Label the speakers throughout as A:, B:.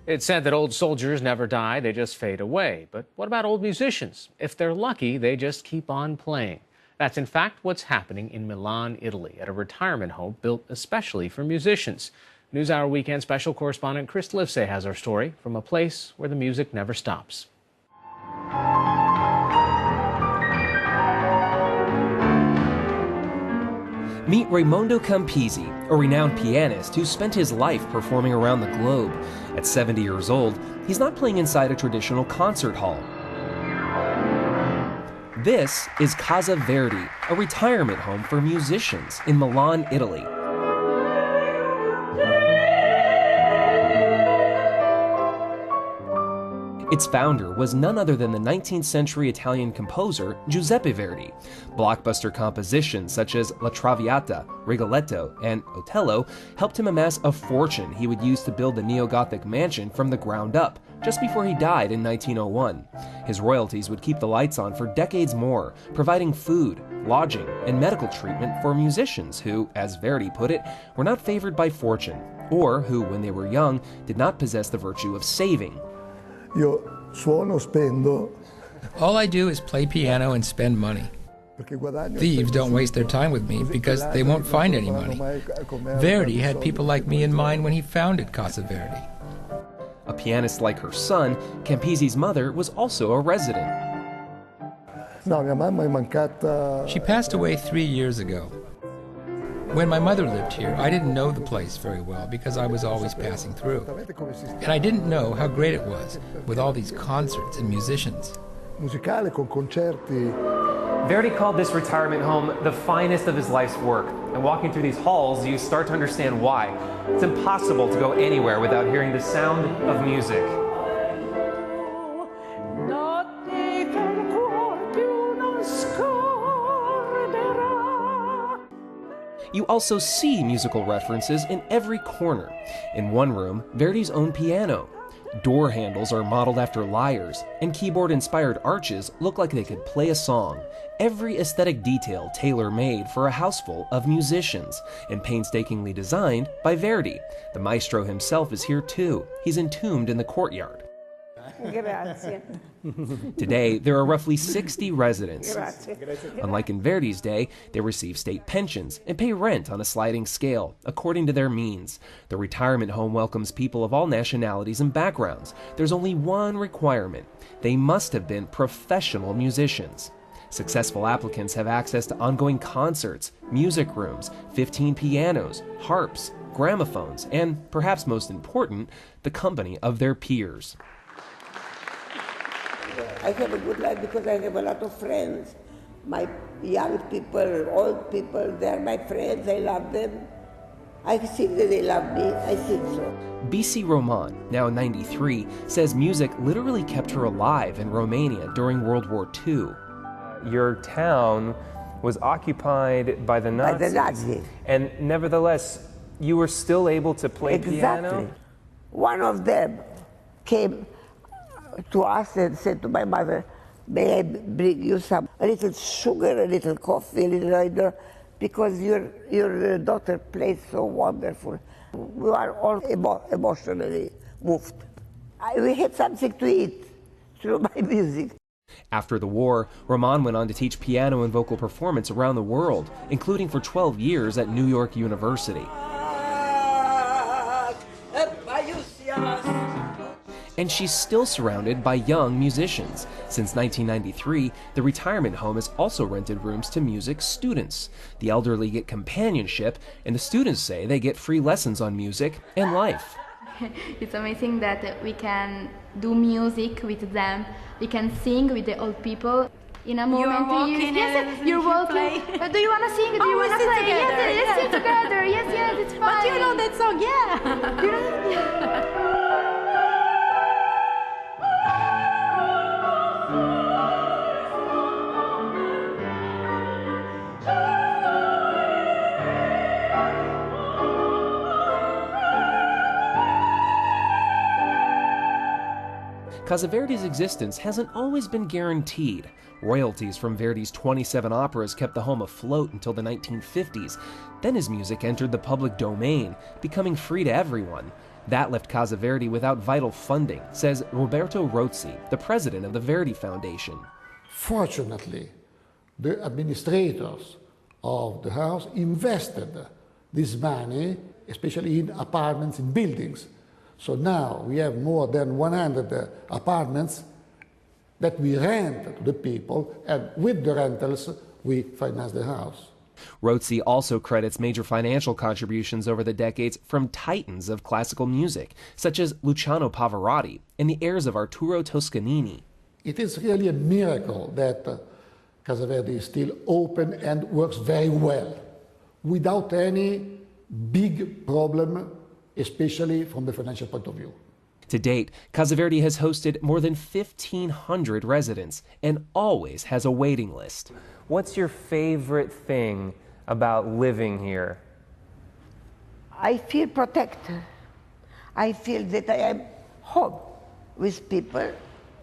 A: It's said that old soldiers never die, they just fade away. But what about old musicians? If they're lucky, they just keep on playing. That's in fact what's happening in Milan, Italy, at a retirement home built especially for musicians. NewsHour Weekend special correspondent Chris Livesay has our story from a place where the music never stops.
B: Meet Raimondo Campisi, a renowned pianist who spent his life performing around the globe. At 70 years old, he's not playing inside a traditional concert hall. This is Casa Verdi, a retirement home for musicians in Milan, Italy. Its founder was none other than the 19th century Italian composer Giuseppe Verdi. Blockbuster compositions such as La Traviata, Rigoletto, and Otello helped him amass a fortune he would use to build the neo-Gothic mansion from the ground up, just before he died in 1901. His royalties would keep the lights on for decades more, providing food, lodging, and medical treatment for musicians who, as Verdi put it, were not favored by fortune, or who, when they were young, did not possess the virtue of saving.
C: Io suono, spendo.
D: All I do is play piano and spend money. Thieves don't waste their time with me because they won't find any money. Verdi had people like me in mind when he founded Casa Verdi.
B: A pianist like her son, Campisi's mother was also a resident.
C: No, mia mamma è mancata.
D: She passed away 3 years ago. When my mother lived here, I didn't know the place very well because I was always passing through. And I didn't know how great it was with all these concerts and musicians.
C: Musicale con concerti.
E: Verdi called this retirement home the finest of his life's work. And walking through these halls, you start to understand why. It's impossible to go anywhere without hearing the sound of music.
B: You also see musical references in every corner. In one room, Verdi's own piano. Door handles are modeled after lyres, and keyboard-inspired arches look like they could play a song. Every aesthetic detail tailor-made for a house full of musicians, and painstakingly designed by Verdi. The maestro himself is here too. He's entombed in the courtyard.
F: Grazie.
B: Today, there are roughly 60 residents. Unlike in Verdi's day, they receive state pensions and pay rent on a sliding scale, according to their means. The retirement home welcomes people of all nationalities and backgrounds. There's only one requirement. They must have been professional musicians. Successful applicants have access to ongoing concerts, music rooms, 15 pianos, harps, gramophones, and, perhaps most important, the company of their peers.
F: I have a good life because I have a lot of friends. My young people, old people, they're my friends, I love them. I think that they love me, I think so.
B: BC Roman, now 93, says music literally kept her alive in Romania during World War II.
E: Your town was occupied by the Nazis.
F: By the Nazis.
E: And nevertheless, you were still able to play piano?
F: Exactly. One of them came to us and said to my mother, may I bring you a little sugar, a little coffee, a little, because your daughter plays so wonderful. We are all emotionally moved. We had something to eat through my music.
B: After the war, Roman went on to teach piano and vocal performance around the world, including for 12 years at New York University. And she's still surrounded by young musicians. Since 1993, the retirement home has also rented rooms to music students. The elderly get companionship, and the students say they get free lessons on music and life.
G: It's amazing that we can do music with them. We can sing with the old people. In a moment,
H: you're walking.
G: Yes, you're walking. Do you want to sing? Do you want to play?
H: Together.
G: Yes, let's sing together. Yes, it's fine.
H: But you know that song, yeah.
B: Casa Verdi's existence hasn't always been guaranteed. Royalties from Verdi's 27 operas kept the home afloat until the 1950s. Then his music entered the public domain, becoming free to everyone. That left Casa Verdi without vital funding, says Roberto Rozzi, the president of the Verdi Foundation.
C: Fortunately, the administrators of the house invested this money, especially in apartments in buildings. So now we have more than 100 apartments that we rent to the people, and with the rentals, we finance the house.
B: Rozzi also credits major financial contributions over the decades from titans of classical music, such as Luciano Pavarotti and the heirs of Arturo Toscanini.
C: It is really a miracle that Casa Verdi is still open and works very well, without any big problem, especially from the financial point of view.
B: To date, Casa Verdi has hosted more than 1,500 residents and always has a waiting list.
E: What's your favorite thing about living here?
F: I feel protected. I feel that I am home with people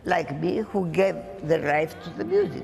F: like me who gave the right to the music.